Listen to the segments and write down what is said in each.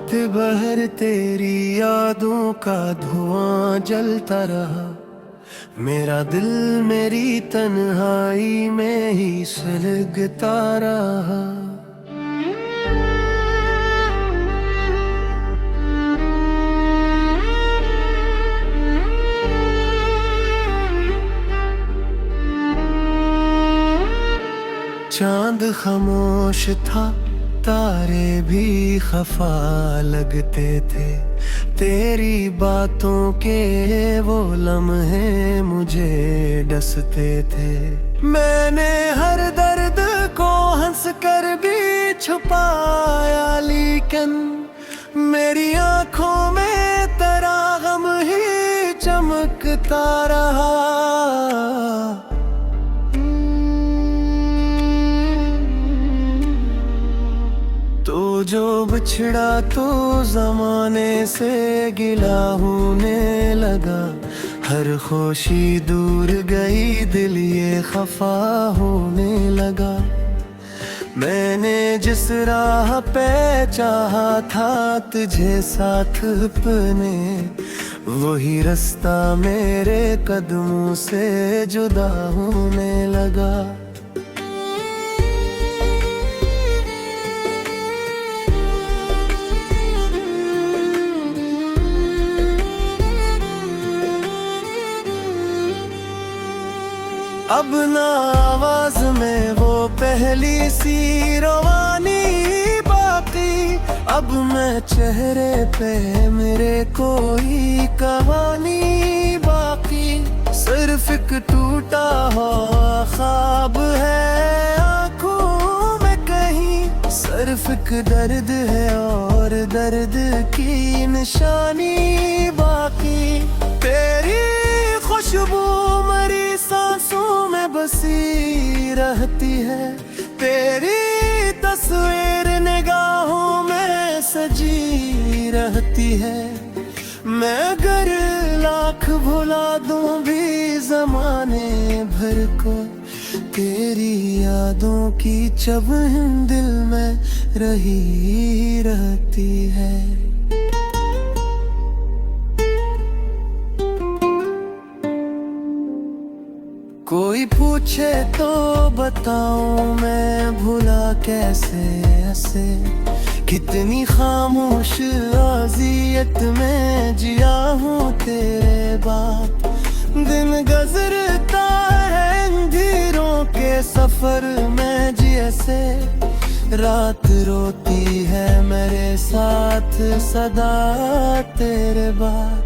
रात भर तेरी यादों का धुआं जलता रहा। मेरा दिल मेरी तन्हाई में ही सुलगता रहा। चांद खामोश था, तारे भी खफा लगते थे। तेरी बातों के वो लम्हे मुझे डसते थे। मैंने हर दर्द को हंस कर भी छुपाया, लेकिन मेरी आंखों में तेरा गम ही चमकता रहा। जो बिछड़ा तो ज़माने से गिला होने लगा। हर खुशी दूर गई, दिल ये खफा होने लगा। मैंने जिस राह पे चाहा था तुझे साथ अपने, वही रास्ता मेरे कदमों से जुदा होने लगा। अब ना आवाज में वो पहली सी रवानी बाकी। अब मैं चेहरे पे मेरे कोई कहानी बाकी। सिर्फ एक टूटा हुआ ख्वाब है आँखों में कहीं। सिर्फ एक दर्द है और दर्द की निशानी बाकी। तेरी खुशबू मरी सांसों में बसी रहती है। तेरी तस्वीर निगाहों में सजी रहती है। मैं अगर लाख भुला दूं भी ज़माने भर को, तेरी यादों की चुभन दिल में रही रहती है। कोई पूछे तो बताऊं मैं भुला कैसे ऐसे। कितनी खामोश अज़ियत में जिया हूँ तेरे बाद। दिन गुज़रता है अंधेरों के सफर में जैसे। रात रोती है मेरे साथ सदा तेरे बाद।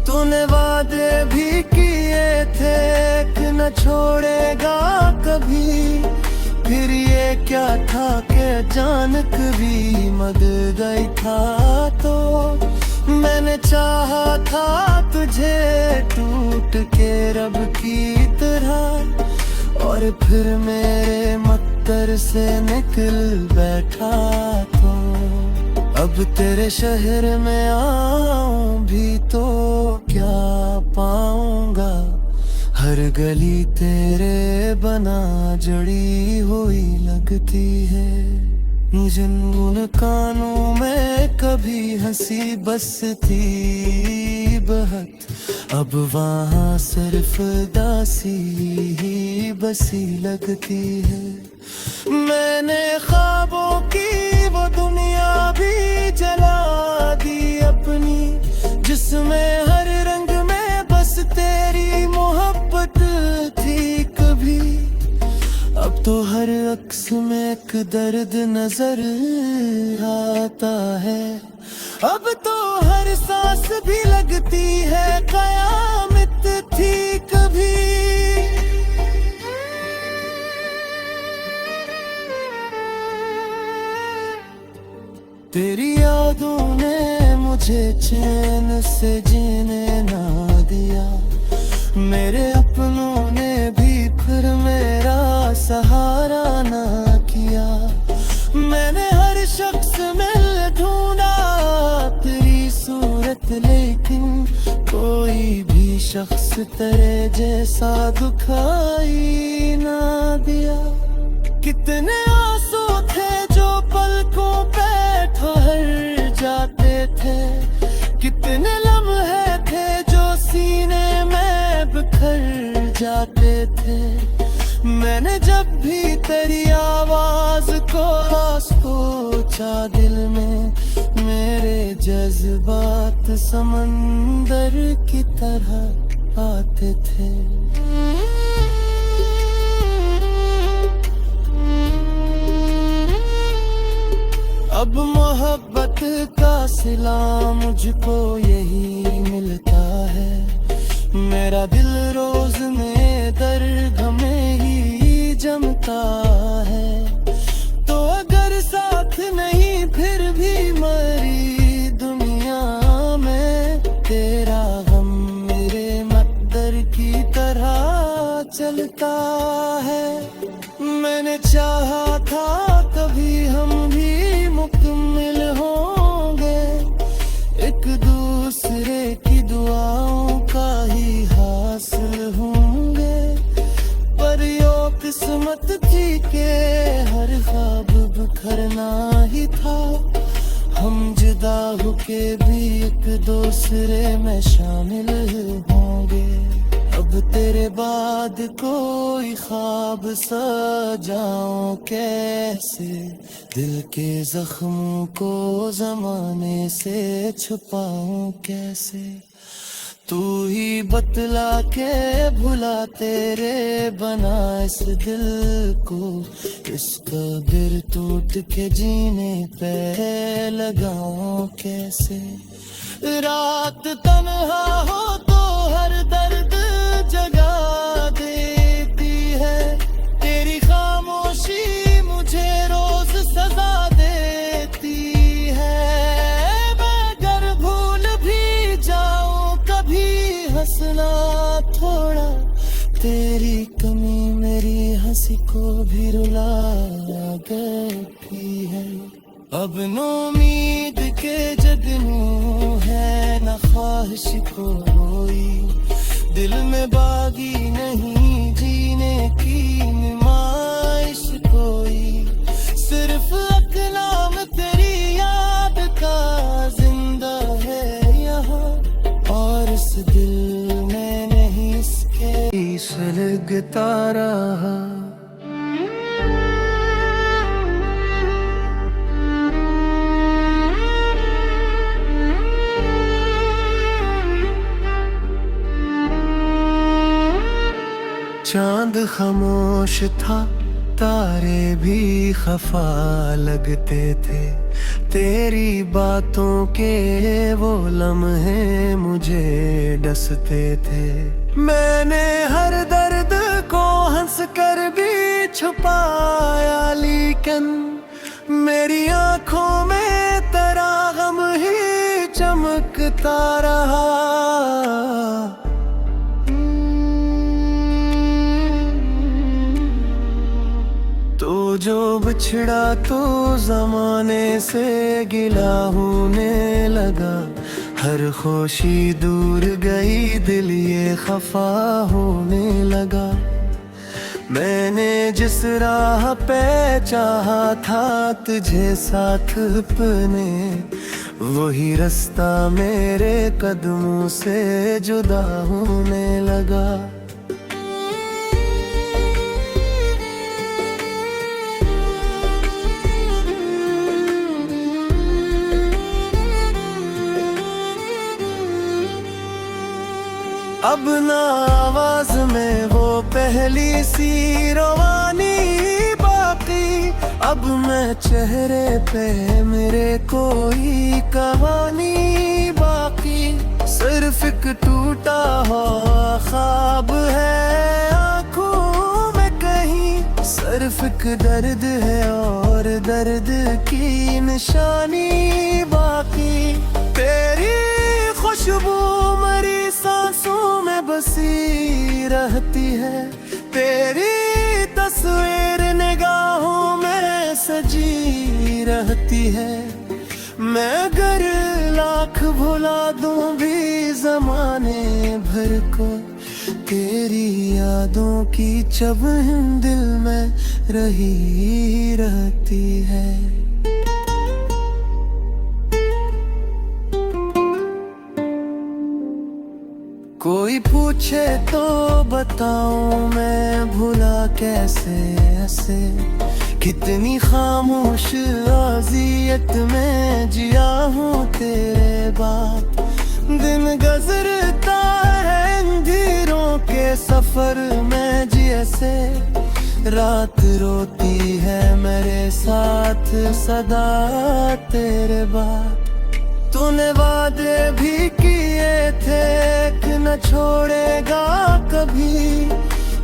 तूने वादे भी किए थे कि न छोड़ेगा कभी। फिर ये क्या था कि अचानक भी मर गई था। तो मैंने चाहा था तुझे टूट के रब की तरह, और फिर मेरे मक्कर से निकल बैठा। तो अब तेरे शहर में आऊं भी तो क्या पाऊंगा। हर गली तेरे बना जड़ी हुई लगती है। जिन मुस्कानों में कभी हंसी बसती बहुत, अब वहाँ सिर्फ दासी ही बसी लगती है। मैंने ख्वाबों की वो दुनिया भी जला दी अपनी, जिसमें हर रंग में बस तेरी मोहब्बत थी कभी। अब तो हर अक्स में एक दर्द नजर आता है। अब तो हर सांस भी लगती है कयामत थी कभी। तेरी यादों ने मुझे चैन से जीने ना दिया। मेरे अपनों ने भी फिर मेरा सहारा ना किया। मैंने हर शख्स में ढूंढा तेरी सूरत, लेकिन कोई भी शख्स तेरे जैसा दुखाई ना दिया। कितने आंसू थे जो पलकों पे ठहर जाते थे, कितने लम्हे थे जो सीने में बिखर जाते थे। मैंने जब भी तेरी आवाज को सोचा दिल में, मेरे जज्बात समंदर की तरह आते थे। अब मोहब्बत का सिला मुझको यही मिलता है। मेरा दिल रोज में दर्द में ही जमता है। तो अगर साथ नहीं फिर भी मरी दुनिया में, तेरा गम मेरे मकदर की तरह चलता है। मैंने चाहा था कभी हम भी मुकम्मल होंगे, एक दूसरे की दुआओं का ही हासिल होंगे। पर यो किस्मत थी के हर ख्वाब बिखरना ही था। हम जुदा होके भी एक दूसरे में शामिल होंगे। अब तेरे बाद कोई ख्वाब सजाऊं कैसे, दिल के जख्मों को जमाने से छुपाऊं कैसे। तू ही बतला के भुला तेरे बना इस दिल को, इसका दिल टूट के जीने पे लगाऊं कैसे। रात तन्हा हो तो हर दर्द जगा देती है, तेरी खामोशी मुझे रोज सजा देती है। मैं अगर भूल भी जाऊं कभी हंसना थोड़ा, तेरी कमी मेरी हंसी को भी रुला देती है। अब नो उम्मीद के जगनू है न ख्वाहिश कोई, दिल में बागी नहीं जीने की नुमाइश कोई। सिर्फ अकलाम तेरी याद का जिंदा है यहाँ, और इस दिल में नहीं इसके सुलगता रहा। चांद खामोश था, तारे भी खफा लगते थे। तेरी बातों के वो लम्हे मुझे डसते थे। मैंने हर दर्द को हंस कर भी छुपाया, लेकिन मेरी आंखों में तेरा गम ही चमकता रहा। तो जो बिछड़ा तो जमाने से गिला होने लगा। हर खुशी दूर गई, दिल ये खफा होने लगा। मैंने जिस राह पे चाहा था तुझे साथ अपने, वही रास्ता मेरे कदमों से जुदा होने लगा। अब ना आवाज में वो पहली सी रवानी बाकी, अब मैं चेहरे पे मेरे कोई कहानी बाकी। सिर्फ एक टूटा हुआ ख्वाब है आँखों में कहीं, सिर्फ एक दर्द है और दर्द की निशानी बाकी। तेरी खुशबू मरी सांसों में बसी रहती है, तेरी तस्वीर निगाहों में सजी रहती है। मैं अगर लाख भुला दूं भी जमाने भर को, तेरी यादों की चुभन दिल में रही रहती है। कोई पूछे तो बताऊं मैं भुला कैसे ऐसे, कितनी खामोश अज़ियत में जिया हूँ तेरे बाद। दिन गुज़रता है अंधेरों के सफर में जैसे, रात रोती है मेरे साथ सदा तेरे बाद। तूने वादे भी किए थे कि न छोड़ेगा कभी,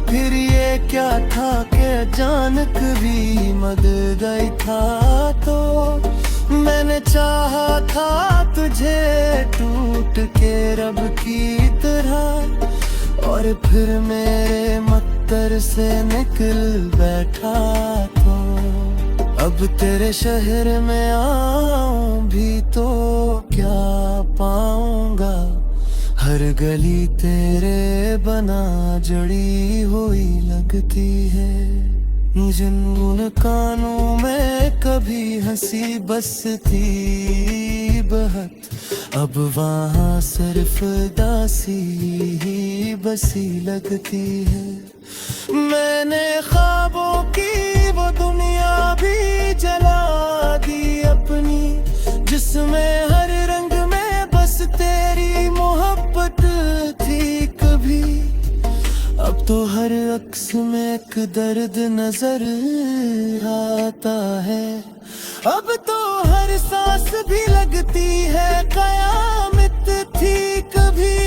फिर ये क्या था कि अचानक भी मद गई था। तो मैंने चाहा था तुझे टूट के रब की तरह, और फिर मेरे मत्तर से निकल बैठा। तो अब तेरे शहर में आऊं भी तो क्या पाऊंगा, हर गली तेरे बना जड़ी हुई लगती है। जिन कानों में कभी हंसी बसती बहत, अब वहाँ सिर्फ दासी ही बसी लगती है। मैंने ख्वाबों की वो दुनिया भी जला दी अपनी, जिसमें हर रंग में बस तेरी मोहब्बत थी कभी। अब तो हर अक्स में एक दर्द नजर आता है, अब तो हर सांस भी लगती है कयामत थी कभी।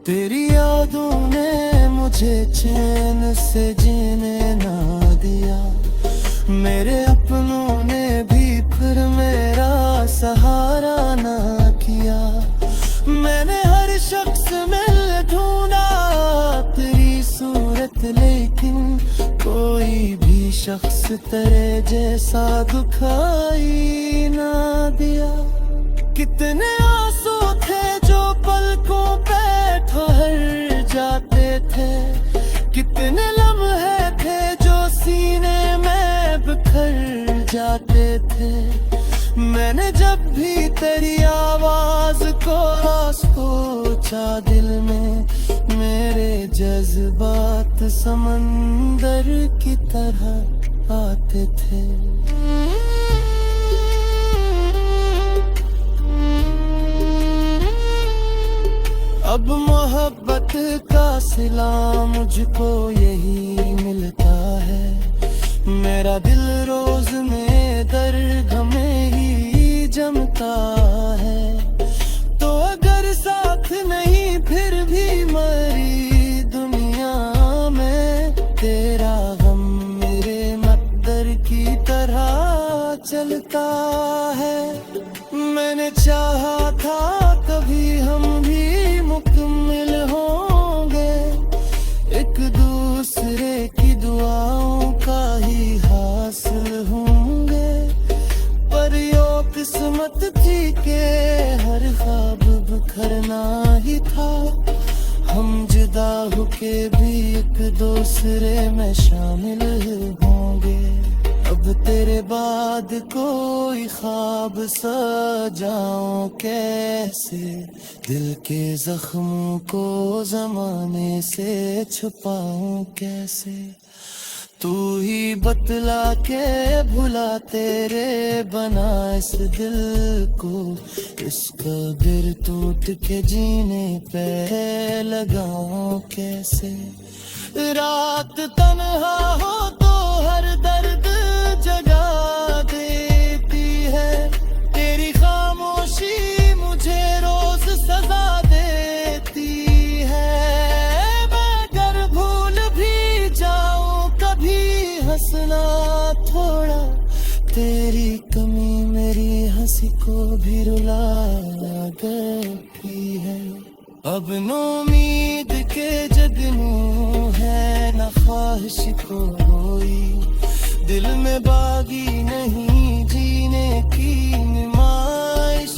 तेरी यादों ने मुझे चैन से जीने ना दिया, मेरे अपनों ने भी फिर मेरा सहारा ना किया। मैंने हर शख्स में ढूंढा तेरी सूरत, लेकिन कोई भी शख्स तेरे जैसा दुखाई ना दिया। कितने आंसू थे जो पलकों पे ठहर जाते थे, कितने लम्हे थे जो सीने में बिखर जाते थे। मैंने जब भी तेरी आवाज को सोचा दिल में, मेरे जज्बात समंदर की तरह आते थे। अब मोहब्बत का सिला मुझको यही मिलता है, मेरा दिल रोज में दर्द में ही जमता है। तो अगर साथ नहीं फिर भी मरी दुनिया में, तेरा गम मेरे मकदर की तरह चलता है। मैंने चाहा था कभी हम भी मुकम्मल होंगे, एक दूसरे की दुआओं का ही हासिल होंगे। पर यो किस्मत थी के हर ख्वाब बिखरना ही था, हम जुदा होके भी एक दूसरे में शामिल होंगे। अब तेरे बाद कोई ख्वाब सजाऊं कैसे, दिल के जख्मों को जमाने से छुपाऊं कैसे। तू ही बतला के भुला तेरे बना इस दिल को, इसका दिल टूट के जीने पे लगाऊं कैसे। रात तन्हा हो तो हर दर्द जगा देती है, तेरी खामोशी मुझे रोज सजा देती है। मैं अगर भूल भी जाऊं कभी हंसना थोड़ा, तेरी कमी मेरी हंसी को भी रुला देती है। अब नोमीद के जगनू है न ख्वाहिश कोई, दिल में बागी नहीं जीने की नुमाइश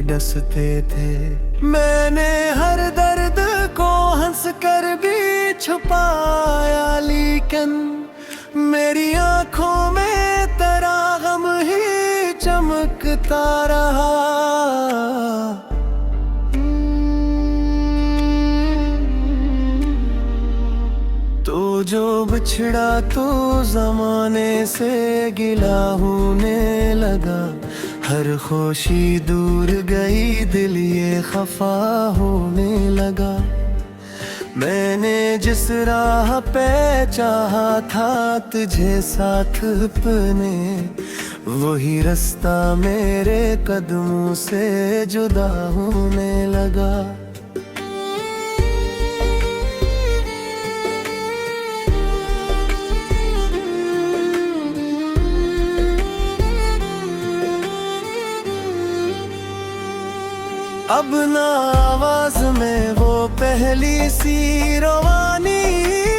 डसते थे। मैंने हर दर्द को हंस कर भी छुपाया, लेकिन मेरी आंखों में तेरा गम ही लिखता रहा। तो जो बिछड़ा तो जमाने से गिला होने लगा। हर खुशी दूर गई, दिल ये खफा होने लगा। मैंने जिस राह पे चाहा था तुझे साथ अपने, वही रास्ता मेरे कदमों से जुदा होने लगा। अब ना आवाज में वो पहली सी रवानी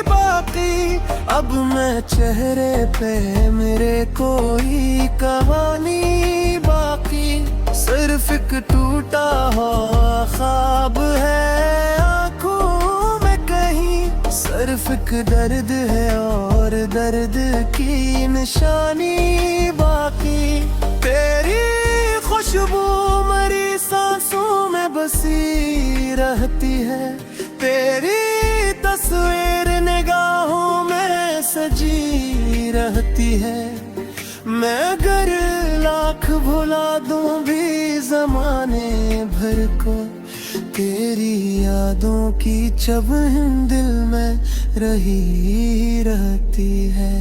बाकी। अब मैं चेहरे पे मेरे कोई कहानी बाकी। सिर्फ एक टूटा हुआ ख्वाब है आँखों में कहीं। सिर्फ एक दर्द है और दर्द की निशानी बाकी। तेरी खुशबू मरी सांसों में बसी रहती है। तेरी तस्वीर निगाहों में सजी रहती है। मैं अगर लाख भुला दूं भी जमाने भर को, तेरी यादों की चुभन दिल में रही रहती है।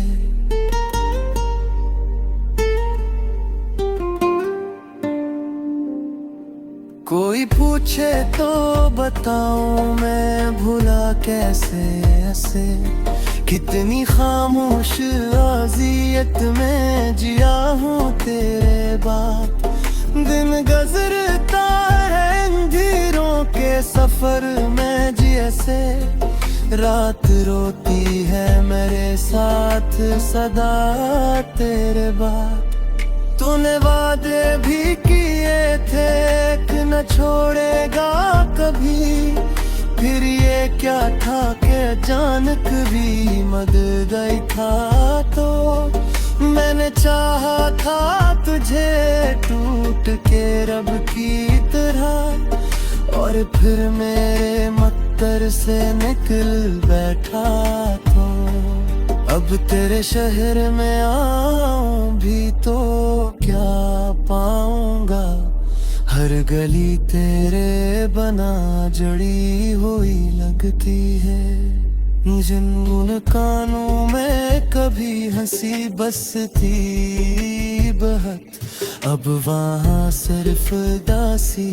कोई पूछे तो बताऊं मैं भुला कैसे ऐसे। कितनी खामोश अज़ियत में जिया हूँ तेरे बाद। दिन गुज़रता है अंधेरों के सफर में जैसे। रात रोती है मेरे साथ सदा तेरे बाद। तूने वादे भी किए थे कि न छोड़ेगा कभी। फिर ये क्या था कि अचानक भी मद गई था। तो मैंने चाहा था तुझे टूट के रब की तरह, और फिर मेरे मत्तर से निकल बैठा। तो अब तेरे शहर में आऊं भी तो क्या पाऊंगा। हर गली तेरे बना जड़ी हुई लगती है। जिन कानों में कभी हंसी बसती बहुत, अब वहाँ सिर्फ दासी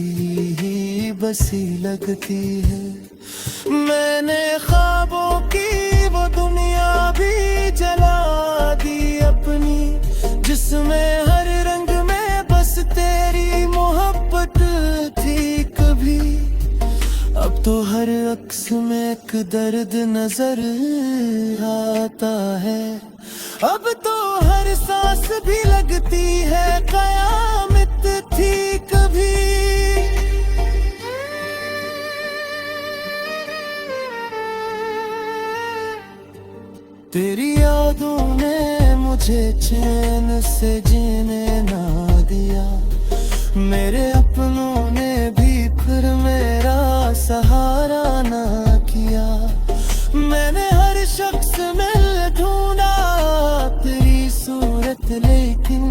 ही बसी लगती है। मैंने ख्वाबों की वो दुनिया भी जला दी अपनी, जिसमें हर रंग में बस तेरी मोहब्बत थी कभी। अब तो हर अक्स में एक दर्द नजर आता है। अब तो हर सांस भी लगती है कयामत थी कभी। तेरी यादों ने मुझे चैन से जीने ना दिया। मेरे अपनों ने भी फिर मेरा सहारा ना किया। मैंने हर शख्स में ढूंढा तेरी सूरत, लेकिन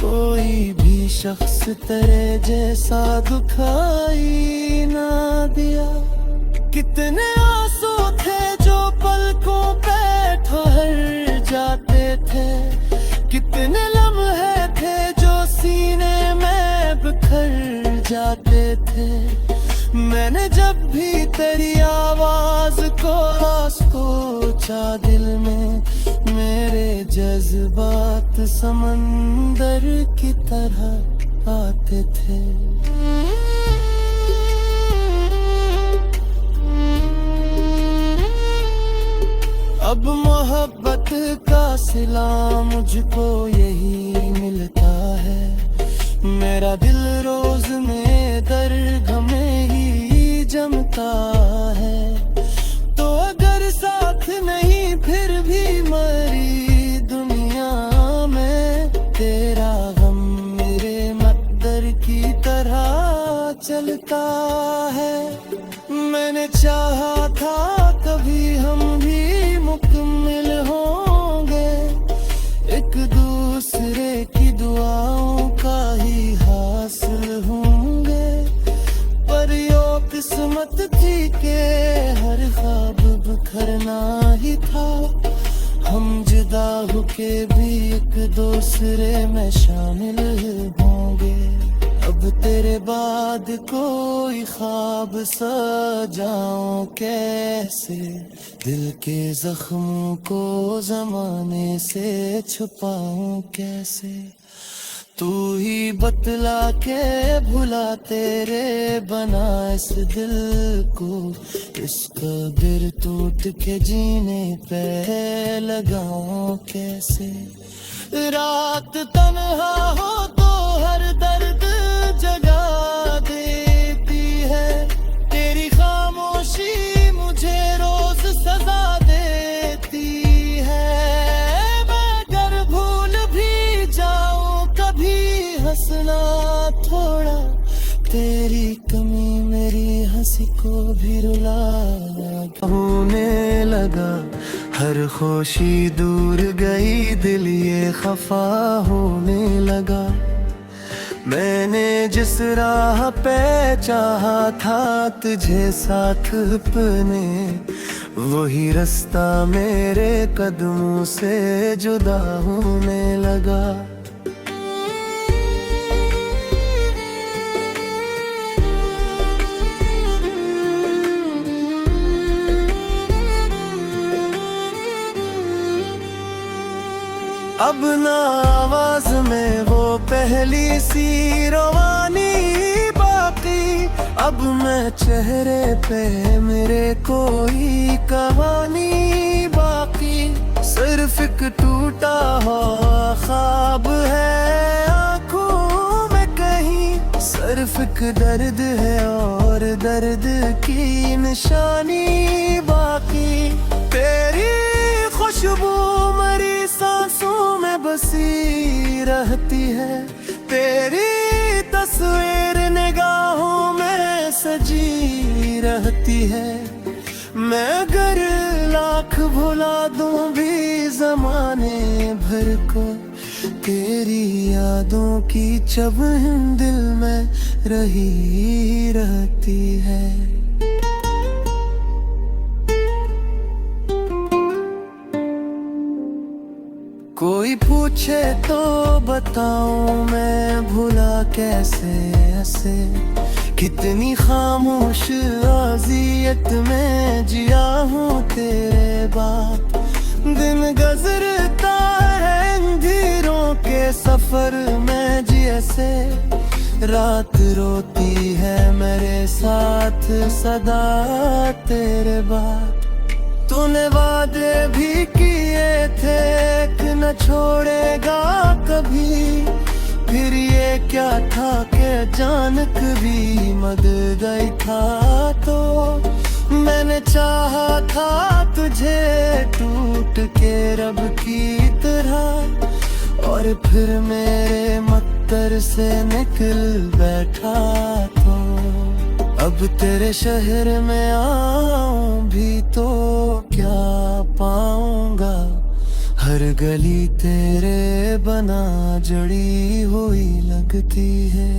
कोई भी शख्स तेरे जैसा दुखाई ना दिया। कितने आंसू थे जो पलकों पे ठहर जाते थे। कितने लम्हे थे जो सीने में बिखर जाते थे। मैंने जब भी तेरी आवाज को सोचा दिल में, मेरे जज्बात समंदर की तरह आते थे। अब मोहब्बत का सिला मुझको यही मिलता है। मेरा दिल रोज में दर्द में ही जमता है। तो अगर साथ नहीं फिर भी मरी दुनिया में, तेरा गम मेरे चलता है। मैंने चाहा था कभी हम भी मुकम्मल होंगे, एक दूसरे की दुआओं का ही हासिल होंगे। पर यो किस्मत थी के हर ख्वाब बिखरना ही था, हम जुदा होके भी एक दूसरे में शामिल होंगे। अब तेरे बाद कोई ख्वाब सजाऊं कैसे, दिल के जख्मों को जमाने से छुपाऊं कैसे। तू ही बतला के भुला तेरे बना इस दिल को, इसका दिल टूट के जीने पे लगाऊं कैसे। रात तन्हा हो तो हर दर्द जगा देती है, तेरी खामोशी मुझे रोज सजा देती है। मैं अगर भूल भी जाऊं कभी हंसना थोड़ा, तेरी कमी मेरी हंसी को भी रुला होने लगा। हर खुशी दूर गई, दिल ये खफा होने लगा। मैंने जिस राह पे चाहा था तुझे साथ अपने, वही रास्ता मेरे कदमों से जुदा होने लगा। अब ना आवाज में वो पहली सी रवानी बाकी, अब मैं चेहरे पे मेरे कोई कहानी बाकी। सिर्फ एक टूटा हुआ ख्वाब है आँखों में कहीं, सिर्फ एक दर्द है और दर्द की निशानी बाकी। तेरी खुशबू मरी सांसों में बसी रहती है, तेरी तस्वीर निगाहों में सजी रहती है। मैं अगर लाख भुला दूं भी जमाने भर को, तेरी यादों की चुभन दिल में रही रहती है। कोई पूछे तो बताऊं मैं भुला कैसे ऐसे, कितनी खामोश अज़ियत में जिया हूँ तेरे बाद। दिन गुजरता है अंधेरों के सफर में जैसे, रात रोती है मेरे साथ सदा तेरे बाद। तूने वादे भी किए थे कि न छोड़ेगा कभी, फिर ये क्या था कि अचानक भी मर गई था। तो मैंने चाहा था तुझे टूट के रब की तरह, और फिर मेरे मत्तर से निकल बैठा। तो अब तेरे शहर में आऊं भी तो क्या पाऊंगा, हर गली तेरे बना जड़ी हुई लगती है।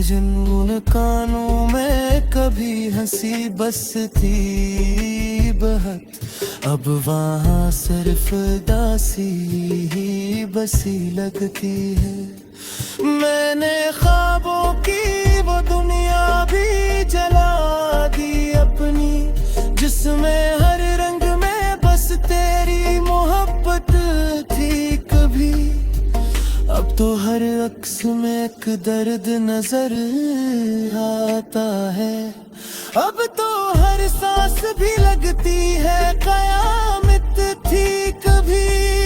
जिन मुस्कानों में कभी हंसी बसती बहुत, अब वहाँ सिर्फ दासी ही बसी लगती है। मैंने ख्वाबों की वो दुनिया भी जला दी अपनी, जिसमें हर रंग में बस तेरी मोहब्बत थी कभी। अब तो हर अक्स में एक दर्द नजर आता है, अब तो हर सांस भी लगती है कयामत थी कभी।